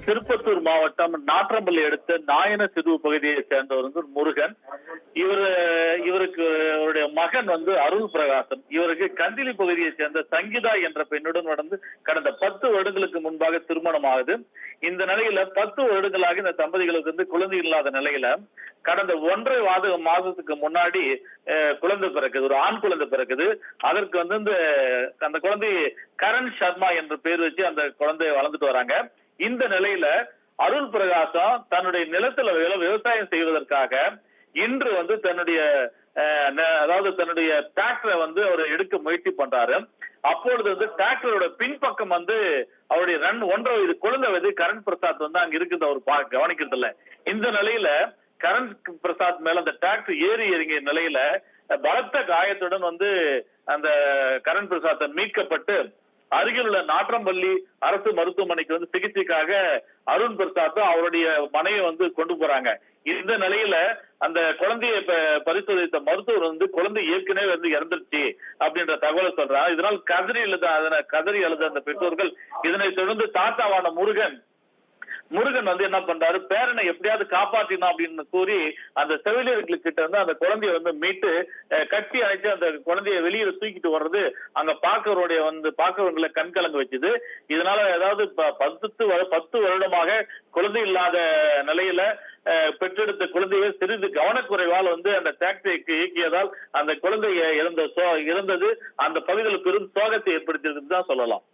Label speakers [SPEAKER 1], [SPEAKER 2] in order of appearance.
[SPEAKER 1] திருப்பத்தூர் மாவட்டம் நாற்றம்பள்ளி அடுத்த நாயன சிறுவு பகுதியை சேர்ந்தவர் வந்து முருகன். இவருக்கு அவருடைய மகன் வந்து அருள் பிரகாசம். இவருக்கு கந்திலி பகுதியை சேர்ந்த சங்கீதா என்ற பெண்ணுடன் நடந்து கடந்த 10 வருடங்களுக்கு முன்பாக திருமணம் ஆகுது. இந்த நிலையில 10 வருடங்களாக இந்த தம்பதிகளுக்கு வந்து குழந்தை இல்லாத நிலையில கடந்த 1.5 மாதத்துக்கு முன்னாடி குழந்தை பிறக்குது, ஒரு ஆண் குழந்தை பிறக்குது. அதற்கு வந்து அந்த குழந்தை கரண் சர்மா என்ற பேர் வச்சு அந்த குழந்தைய வளர்ந்துட்டு வராங்க. இந்த நிலையில அருள் பிரகாசம் தன்னுடைய நிலத்துல விவசாயம் செய்வதற்காக இன்று வந்து தன்னுடைய டிராக்டரை வந்து அவர் எடுக்க முயற்சி பண்றாரு. அப்பொழுது வந்து டிராக்டரோட பின்பக்கம் வந்து அவருடைய 1.5 வயது குழந்தை வந்து கரண் பிரசாத் வந்து அங்க இருக்குது, அவர் கவனிக்கிறது இல்ல. இந்த நிலையில கரண் பிரசாத் மேல அந்த டிராக்டர் ஏறி இறங்கிய நிலையில பலத்த காயத்துடன் வந்து அந்த கரண் பிரசாத் மீட்கப்பட்டு அருகில் உள்ள நாற்றம்பள்ளி அரசு மருத்துவமனைக்கு வந்து சிகிச்சைக்காக அருண் பிரசாத்தும் அவருடைய மனைவி வந்து கொண்டு போறாங்க. இந்த நிலையில அந்த குழந்தையை பரிசோதித்த மருத்துவர் வந்து குழந்தை ஏற்கனவே வந்து இறந்துருச்சு அப்படின்ற தகவலை சொல்றாங்க. இதனால் கதறி அழுத அந்த பெற்றோர்கள் இதனை தொடர்ந்து தாத்தாவான முருகன் வந்து என்ன பண்றாரு, பேரனை எப்படியாவது காப்பாற்றினோம் அப்படின்னு கூறி அந்த செவிலியர்களுக்கிட்ட வந்து அந்த குழந்தைய வந்து மீட்டு கட்டி அணைச்சு அந்த குழந்தைய வெளியில தூக்கிட்டு வர்றது அங்க பாக்குறவங்களை கண்கலங்க வச்சுது. இதனால ஏதாவது 10 வருடமாக குழந்தை இல்லாத நிலையில பெற்றெடுத்த குழந்தையை சிறிது கவனக்குறைவால் வந்து அந்த டிராக்டருக்கு இயக்கியதால் அந்த குழந்தைய இறந்தது அந்த பகுதியில் பெரும் சோகத்தை ஏற்படுத்தியதுன்னு தான் சொல்லலாம்.